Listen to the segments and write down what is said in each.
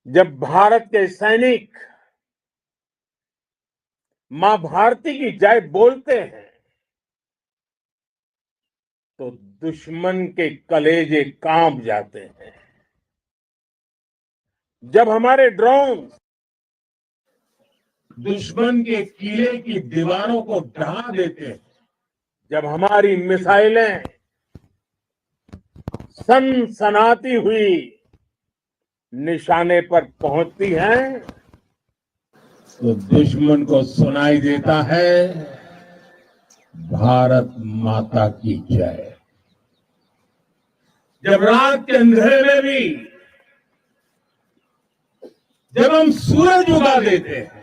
जब भारत के सैनिक मां भारती की जय बोलते हैं तो दुश्मन के कलेजे कांप जाते हैं। जब हमारे ड्रोन दुश्मन के किले की दीवारों को ढहा देते हैं, जब हमारी मिसाइलें सनसनाती हुई निशाने पर पहुंचती हैं तो दुश्मन को सुनाई देता है, भारत माता की जय। जब रात के अंधेरे में भी जब हम सूरज उगा देते हैं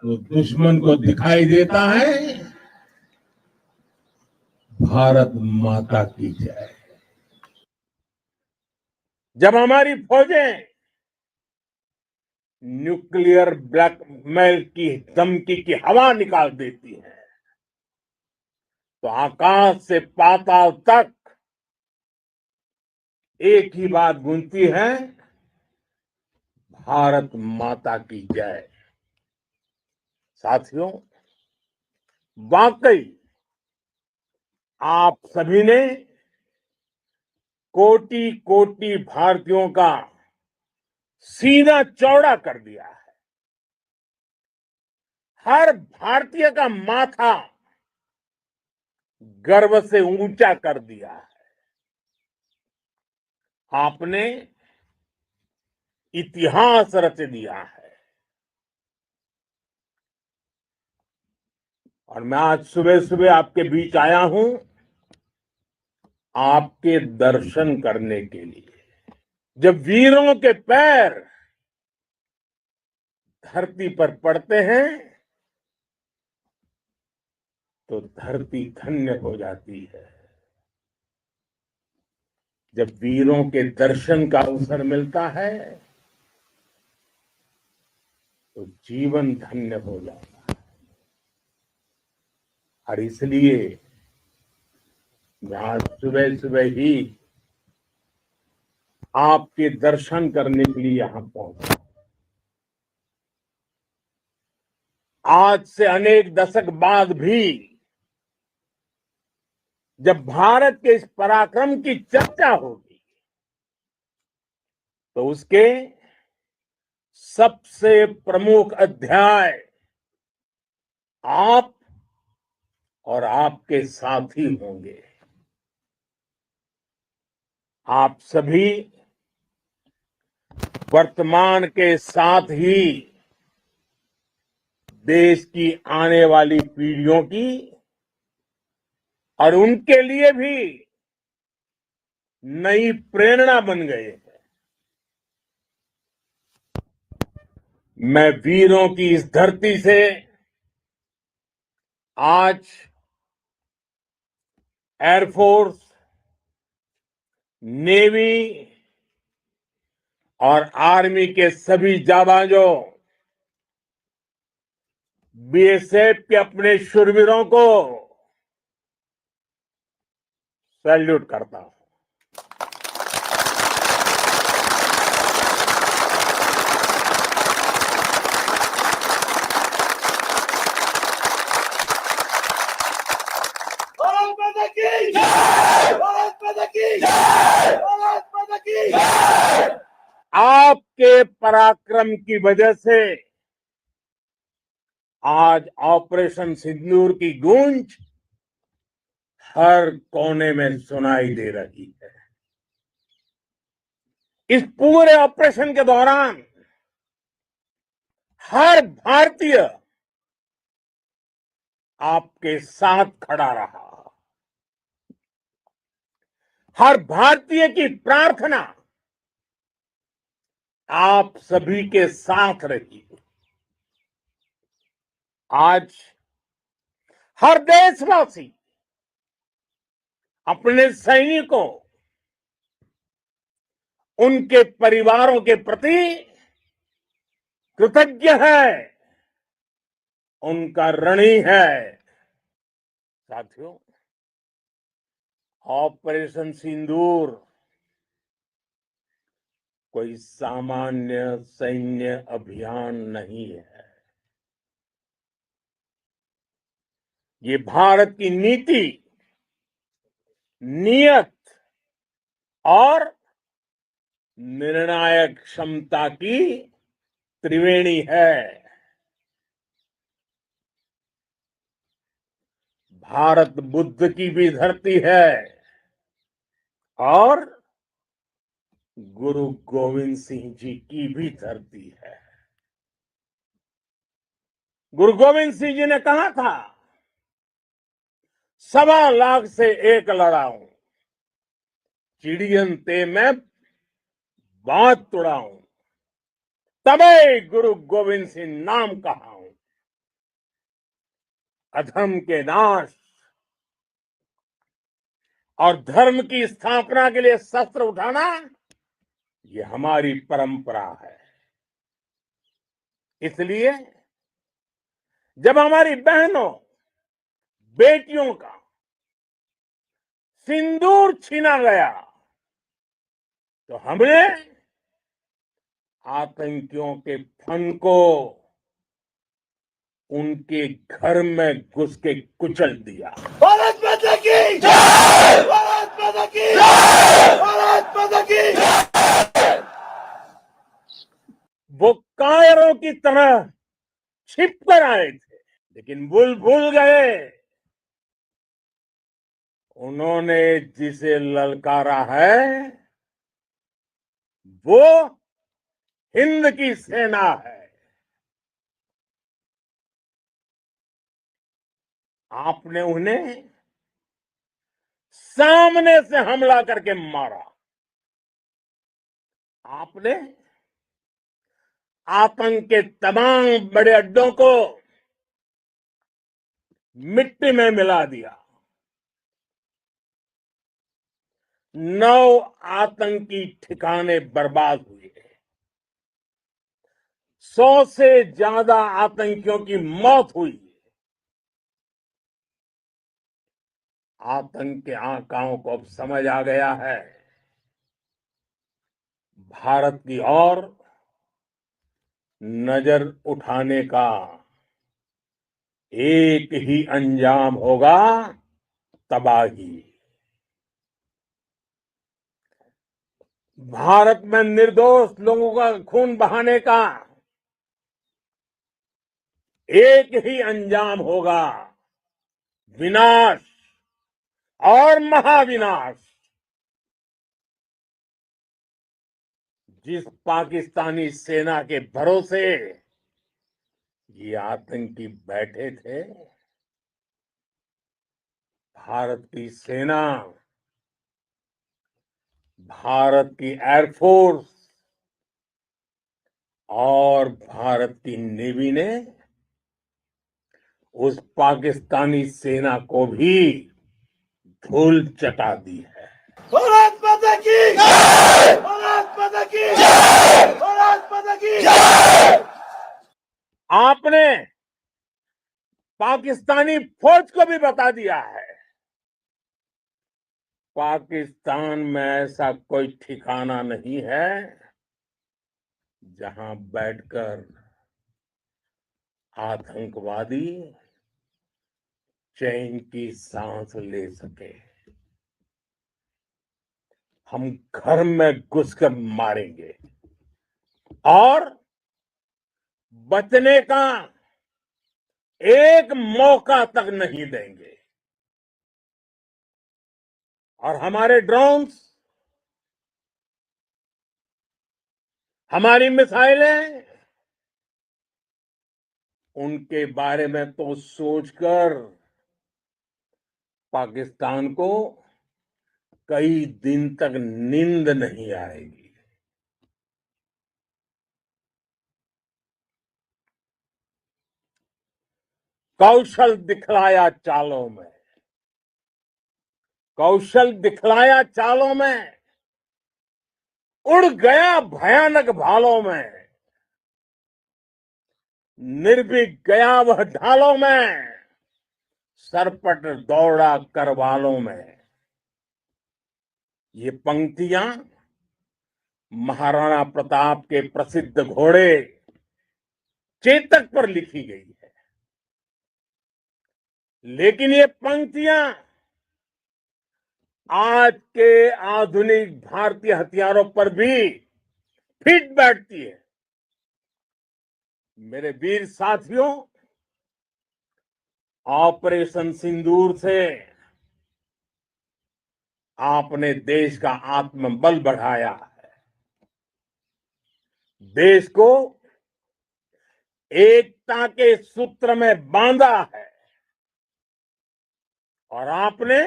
तो दुश्मन को दिखाई देता है, भारत माता की जय। जब हमारी फौजें न्यूक्लियर ब्लैकमेल की धमकी की हवा निकाल देती है तो आकाश से पाताल तक एक ही बात गूंजती है, भारत माता की जय। साथियों, वाकई आप सभी ने कोटि कोटि भारतीयों का सीना चौड़ा कर दिया है। हर भारतीय का माथा गर्व से ऊंचा कर दिया है। आपने इतिहास रच दिया है। और मैं आज सुबह सुबह आपके बीच आया हूं आपके दर्शन करने के लिए। जब वीरों के पैर धरती पर पड़ते हैं तो धरती धन्य हो जाती है। जब वीरों के दर्शन का अवसर मिलता है तो जीवन धन्य हो जाता है। और इसलिए मैं आज सुबह सुबह ही आपके दर्शन करने के लिए यहां पहुंचा। आज से अनेक दशक बाद भी जब भारत के इस पराक्रम की चर्चा होगी तो उसके सबसे प्रमुख अध्याय आप और आपके साथी होंगे। आप सभी वर्तमान के साथ ही देश की आने वाली पीढ़ियों की और उनके लिए भी नई प्रेरणा बन गए हैं। मैं वीरों की इस धरती से आज एयरफोर्स, नेवी और आर्मी के सभी जाबाजों, बीएसएफ के अपने शूरवीरों को सैल्यूट करता हूं। भारत माता की जय! भारत माता की जय! भारत माता की जय! आपके पराक्रम की वजह से आज ऑपरेशन सिंदूर की गूंज हर कोने में सुनाई दे रही है। इस पूरे ऑपरेशन के दौरान हर भारतीय आपके साथ खड़ा रहा। हर भारतीय की प्रार्थना आप सभी के साथ रही। आज हर देशवासी अपने सैनिकों, उनके परिवारों के प्रति कृतज्ञ है, उनका ऋणी है। साथियों, ऑपरेशन सिंदूर कोई सामान्य सैन्य अभियान नहीं है। ये भारत की नीति, नियत और निर्णायक क्षमता की त्रिवेणी है। भारत बुद्ध की भी धरती है और गुरु गोविंद सिंह जी की भी धरती है। गुरु गोविंद सिंह जी ने कहा था, 1.25 लाख से एक लड़ाऊं, चिड़ियन ते मैं बात तुड़ाऊं, तबे गुरु गोविंद सिंह नाम कहाऊं। अधर्म के नाश और धर्म की स्थापना के लिए शस्त्र उठाना, ये हमारी परंपरा है। इसलिए जब हमारी बहनों, बेटियों का सिंदूर छीना गया, तो हमने आतंकियों के फन को उनके घर में घुस के कुचल दिया। भारत माता की जय, भारत माता की जय, भारत माता की जय। वो कायरों की तरह छिप कर आए थे, लेकिन भूल गए उन्होंने जिसे ललकारा है वो हिंद की सेना है। आपने उन्हें सामने से हमला करके मारा। आपने आतंक के तमाम बड़े अड्डों को मिट्टी में मिला दिया। 9 आतंकी ठिकाने बर्बाद हुए। 100 से ज्यादा आतंकियों की मौत हुई। आतंक के आकाओं को अब समझ आ गया है, भारत की ओर नजर उठाने का एक ही अंजाम होगा, तबाही। भारत में निर्दोष लोगों का खून बहाने का एक ही अंजाम होगा, विनाश और महाविनाश। जिस पाकिस्तानी सेना के भरोसे ये आतंकी बैठे थे, भारत की सेना, भारत की एयरफोर्स और भारत की नेवी ने उस पाकिस्तानी सेना को भी धूल चटा दी है। भारत माता की जय, भारत माता की जय, भारत माता की जय। आपने पाकिस्तानी फौज को भी बता दिया है, पाकिस्तान में ऐसा कोई ठिकाना नहीं है जहां बैठकर आतंकवादी चैन की सांस ले सके। हम घर में घुसकर मारेंगे और बचने का एक मौका तक नहीं देंगे। और हमारे ड्रोन्स, हमारी मिसाइलें, उनके बारे में तो सोचकर पाकिस्तान को कई दिन तक नींद नहीं आएगी। कौशल दिखलाया चालों में, कौशल दिखलाया चालों में, उड़ गया भयानक भालों में, निर्भीक गया वह ढालों में, सरपट दौड़ा करवालों में। ये पंक्तियां महाराणा प्रताप के प्रसिद्ध घोड़े चेतक पर लिखी गई है, लेकिन ये पंक्तियां आज के आधुनिक भारतीय हथियारों पर भी फिट बैठती है। मेरे वीर साथियों, ऑपरेशन सिंदूर से आपने देश का आत्मबल बढ़ाया है, देश को एकता के सूत्र में बांधा है और आपने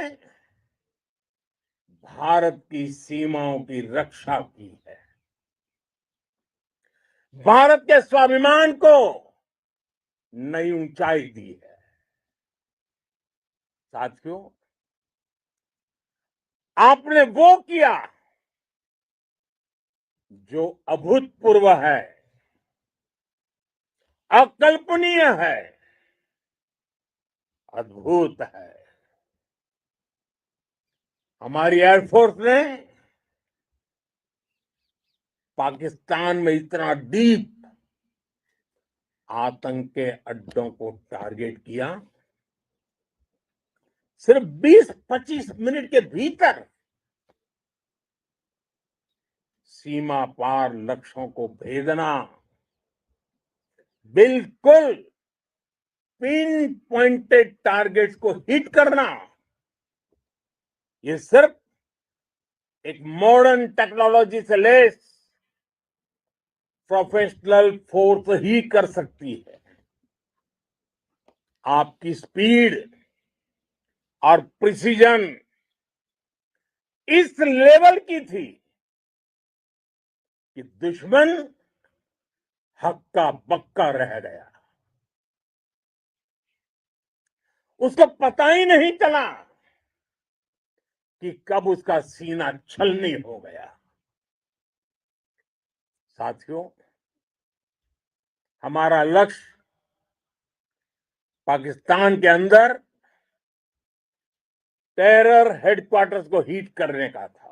भारत की सीमाओं की रक्षा की है। भारत के स्वाभिमान को नई ऊंचाई दी है। साथियों, आपने वो किया जो अभूतपूर्व है, अकल्पनीय है, अद्भुत है। हमारी एयरफोर्स ने पाकिस्तान में इतना डीप आतंक के अड्डों को टारगेट किया, सिर्फ 20-25 मिनट के भीतर सीमा पार लक्ष्यों को भेदना, बिल्कुल पिन पॉइंटेड टारगेट्स को हिट करना, ये सिर्फ एक मॉडर्न टेक्नोलॉजी से लेस प्रोफेशनल फोर्स ही कर सकती है। आपकी स्पीड और प्रिसीजन इस लेवल की थी कि दुश्मन हक्का बक्का रह गया। उसको पता ही नहीं चला कि कब उसका सीना छलनी हो गया। साथियों, हमारा लक्ष्य पाकिस्तान के अंदर टेरर हेडक्वार्टर्स को हिट करने का था,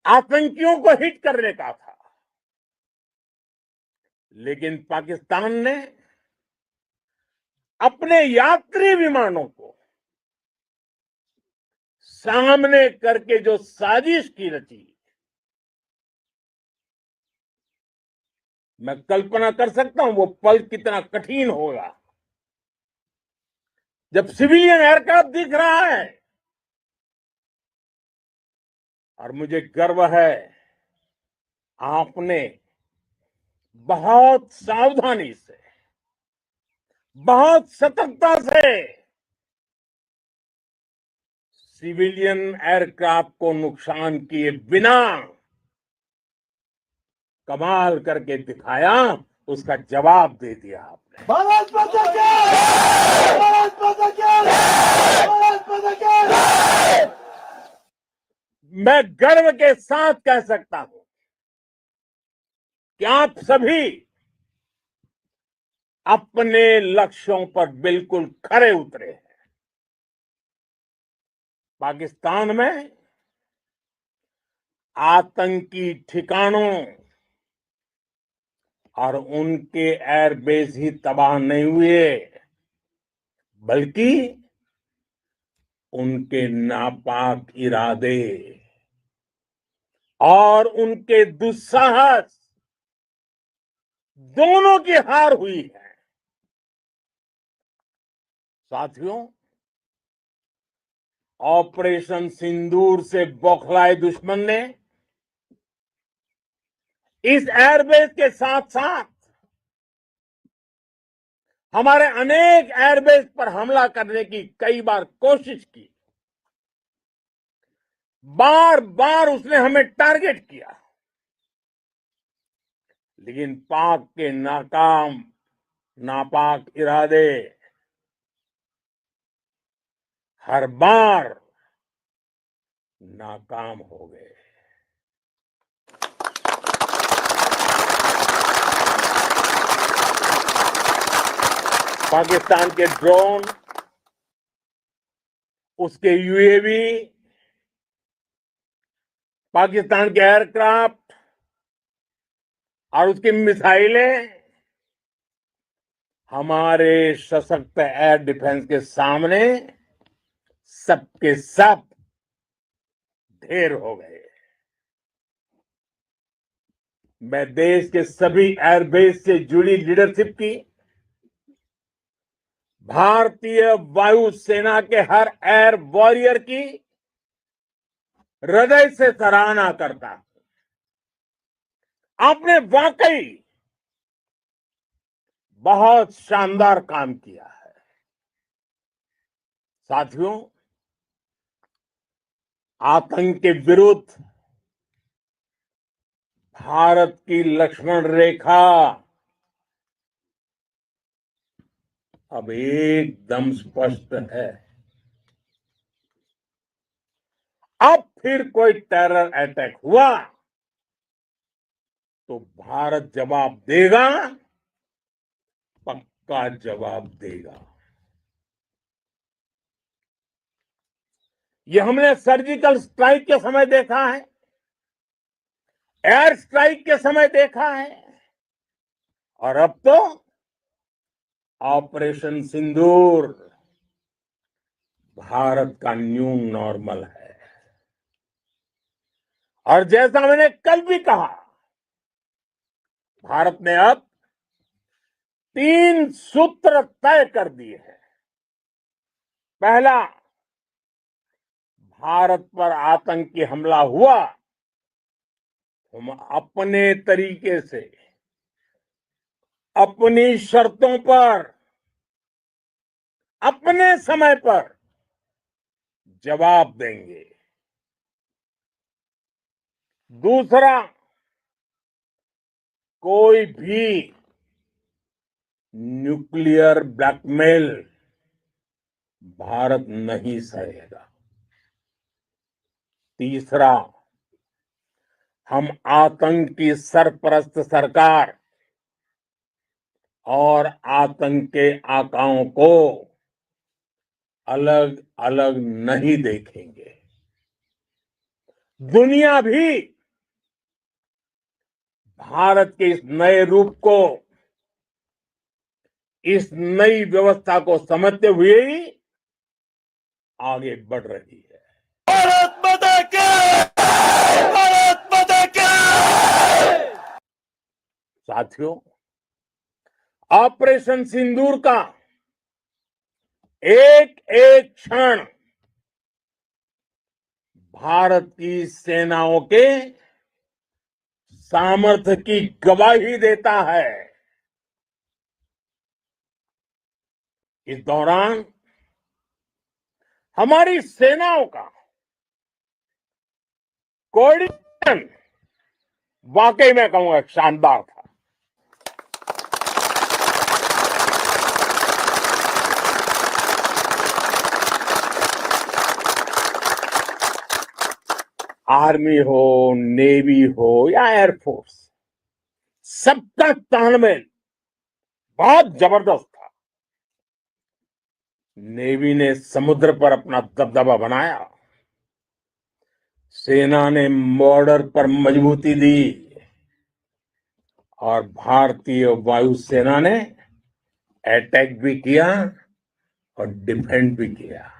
आतंकियों को हिट करने का था, लेकिन पाकिस्तान ने अपने यात्री विमानों को सामने करके जो साजिश की रची, मैं कल्पना कर सकता हूं वो पल कितना कठिन होगा जब सिविलियन एयरक्राफ्ट दिख रहा है। और मुझे गर्व है, आपने बहुत सावधानी से, बहुत सतर्कता से सिविलियन एयरक्राफ्ट को नुकसान किए बिना कमाल करके दिखाया, उसका जवाब दे दिया आपने। भारत माता की जय! भारत माता की जय! भारत माता की जय! मैं गर्व के साथ कह सकता हूं कि आप सभी अपने लक्ष्यों पर बिल्कुल खरे उतरे हैं। पाकिस्तान में आतंकी ठिकानों और उनके एयरबेस ही तबाह नहीं हुए, बल्कि उनके नापाक इरादे और उनके दुस्साहस दोनों की हार हुई है। साथियों, ऑपरेशन सिंदूर से बौखलाए दुश्मन ने इस एयरबेस के साथ साथ हमारे अनेक एयरबेस पर हमला करने की कई बार कोशिश की। बार बार उसने हमें टारगेट किया, लेकिन पाक के नापाक इरादे हर बार नाकाम हो गए। पाकिस्तान के ड्रोन, उसके यूएवी पाकिस्तान के एयरक्राफ्ट और उसकी मिसाइलें हमारे सशक्त एयर डिफेंस के सामने सबके सब ढेर हो गए। मैं देश के सभी एयरबेस से जुड़ी लीडरशिप की, भारतीय वायुसेना के हर एयर वॉरियर की हृदय से सराहना करता हूं। आपने वाकई बहुत शानदार काम किया है। साथियों, आतंक के विरुद्ध भारत की लक्ष्मण रेखा अब एकदम स्पष्ट है। अब फिर कोई टेरर अटैक हुआ तो भारत जवाब देगा, पक्का जवाब देगा। ये हमने सर्जिकल स्ट्राइक के समय देखा है, एयर स्ट्राइक के समय देखा है, और अब तो ऑपरेशन सिंदूर भारत का न्यू नॉर्मल है। और जैसा मैंने कल भी कहा, भारत ने अब 3 सूत्र तय कर दिए हैं। पहला, भारत पर आतंकी हमला हुआ, हम अपने तरीके से, अपनी शर्तों पर, अपने समय पर जवाब देंगे। दूसरा, कोई भी न्यूक्लियर ब्लैकमेल भारत नहीं सहेगा। तीसरा, हम आतंक की सरपरस्त सरकार और आतंक के आकाओं को अलग अलग नहीं देखेंगे। दुनिया भी भारत के इस नए रूप को, इस नई व्यवस्था को समझते हुए ही आगे बढ़ रही है। भारत माता की! भारत माता की! साथियों, ऑपरेशन सिंदूर का एक एक क्षण भारत की सेनाओं के सामर्थ्य की गवाही देता है। इस दौरान हमारी सेनाओं का कोऑर्डिनेशन वाकई में कहूंगा शानदार था। आर्मी हो, नेवी हो या एयरफोर्स, सबका तालमेल बहुत जबरदस्त था। नेवी ने समुद्र पर अपना दबदबा बनाया, सेना ने बॉर्डर पर मजबूती दी और भारतीय वायुसेना ने अटैक भी किया और डिफेंड भी किया।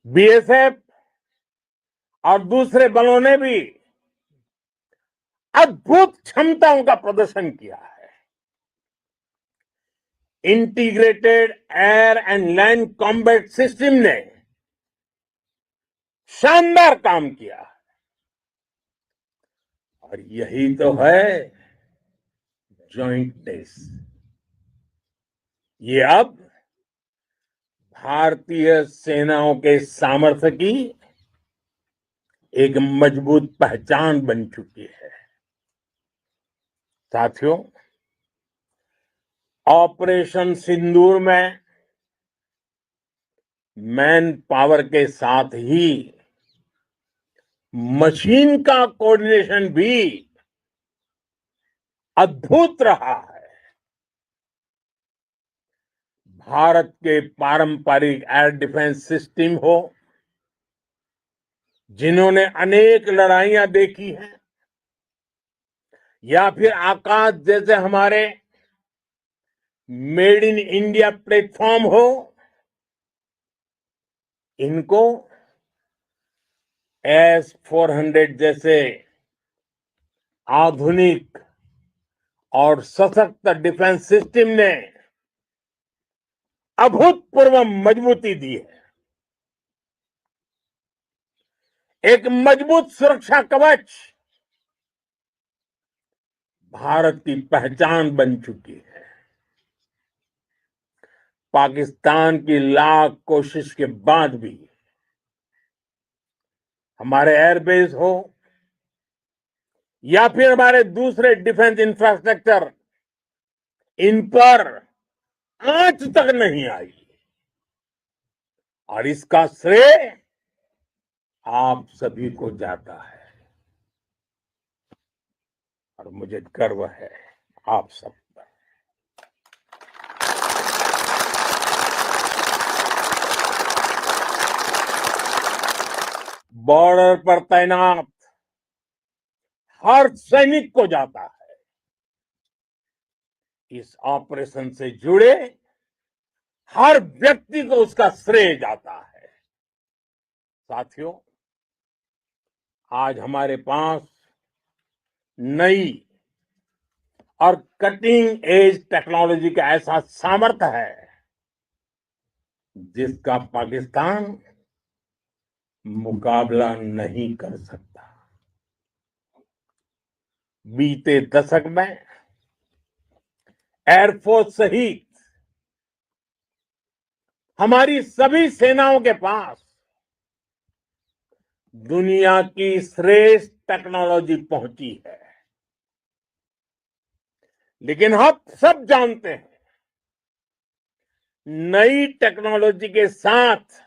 बीएसएफ और दूसरे बलों ने भी अद्भुत क्षमताओं का प्रदर्शन किया है। Integrated air and land combat system ने शानदार काम किया और यही तो है जॉइंटनेस। ये अब भारतीय सेनाओं के सामर्थ्य की एक मजबूत पहचान बन चुकी है। साथियों, ऑपरेशन सिंदूर में मैन पावर के साथ ही मशीन का कोऑर्डिनेशन भी अद्भुत रहा है। भारत के पारंपरिक एयर डिफेंस सिस्टम हो, जिन्होंने अनेक लड़ाइयां देखी हैं या फिर आकाश जैसे हमारे मेड इन इंडिया प्लेटफॉर्म हो, इनको S-400 जैसे आधुनिक और सशक्त डिफेंस सिस्टम ने अभूतपूर्व मजबूती दी है। एक मजबूत सुरक्षा कवच भारत की पहचान बन चुकी है। पाकिस्तान की लाख कोशिश के बाद भी हमारे एयरबेस हो या फिर हमारे दूसरे डिफेंस इंफ्रास्ट्रक्चर, इन पर आंच तक नहीं आई और इसका श्रेय आप सभी को जाता है और मुझे गर्व है आप सब पर। बॉर्डर पर तैनात हर सैनिक को जाता है। इस ऑपरेशन से जुड़े हर व्यक्ति को उसका श्रेय जाता है। साथियों, आज हमारे पास नई और कटिंग एज टेक्नोलॉजी का ऐसा सामर्थ्य है जिसका पाकिस्तान मुकाबला नहीं कर सकता। बीते दशक में एयरफोर्स सहित हमारी सभी सेनाओं के पास दुनिया की श्रेष्ठ टेक्नोलॉजी पहुंची है। लेकिन हम सब जानते हैं, नई टेक्नोलॉजी के साथ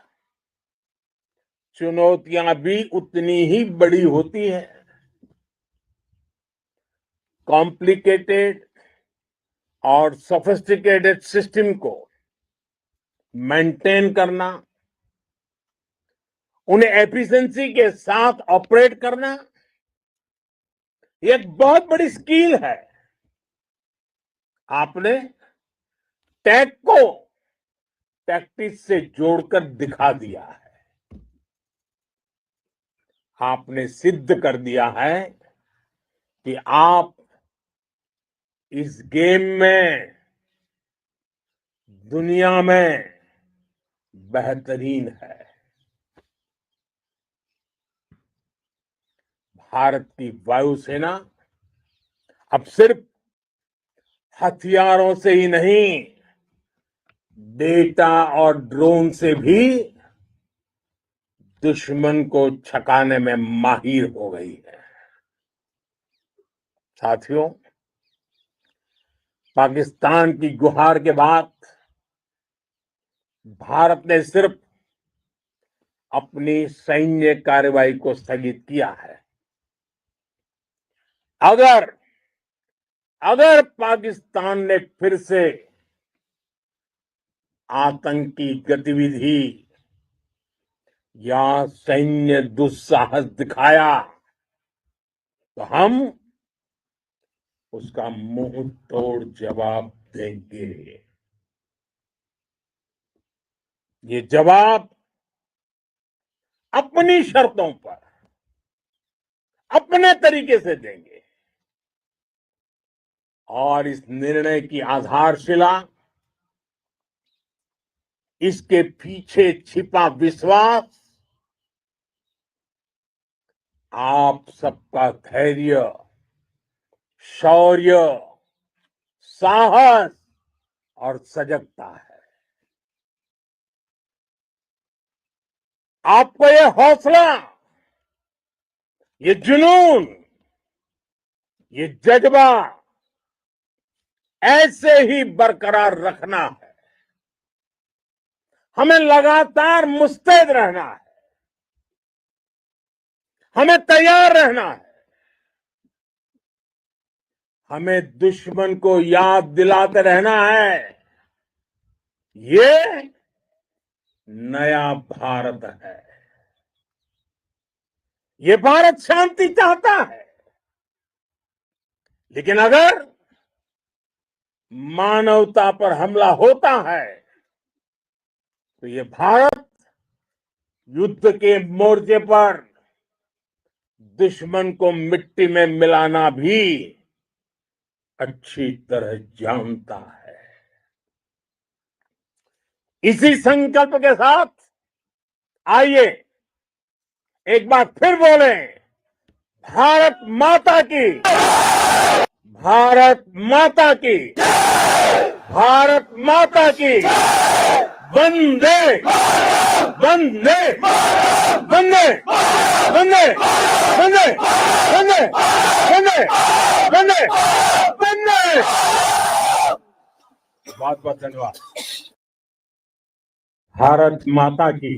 चुनौतियां भी उतनी ही बड़ी होती है। कॉम्प्लिकेटेड और सोफिस्टिकेटेड सिस्टम को मेंटेन करना, उन्हें एफिशिएंसी के साथ ऑपरेट करना, ये एक बहुत बड़ी स्किल है। आपने टेक को टैक्टिक्स से जोड़कर दिखा दिया है। आपने सिद्ध कर दिया है कि आप इस गेम में दुनिया में बेहतरीन है। भारत की वायुसेना अब सिर्फ हथियारों से ही नहीं, डेटा और ड्रोन से भी दुश्मन को छकाने में माहिर हो गई है। साथियों, पाकिस्तान की गुहार के बाद भारत ने सिर्फ अपनी सैन्य कार्रवाई को स्थगित किया है। अगर अगर पाकिस्तान ने फिर से आतंकी गतिविधि या सैन्य दुस्साहस दिखाया तो हम उसका मुंह तोड़ जवाब देंगे। ये जवाब अपनी शर्तों पर, अपने तरीके से देंगे और इस निर्णय की आधारशिला, इसके पीछे छिपा विश्वास आप सबका धैर्य, शौर्य, साहस और सजगता है। आपको ये हौसला, ये जुनून, ये जज्बा ऐसे ही बरकरार रखना है। हमें लगातार मुस्तैद रहना है, हमें तैयार रहना है। हमें दुश्मन को याद दिलाते रहना है, ये नया भारत है। ये भारत शांति चाहता है, लेकिन अगर मानवता पर हमला होता है तो ये भारत युद्ध के मोर्चे पर दुश्मन को मिट्टी में मिलाना भी अच्छी तरह जानता है। इसी संकल्प के साथ आइए एक बार फिर बोले, भारत माता की, भारत माता की, भारत माता की, वंदे वंदे वंदे वंदे वंदे वंदे वंदे वंदे वंदे। बहुत बहुत धन्यवाद। भारत माता की।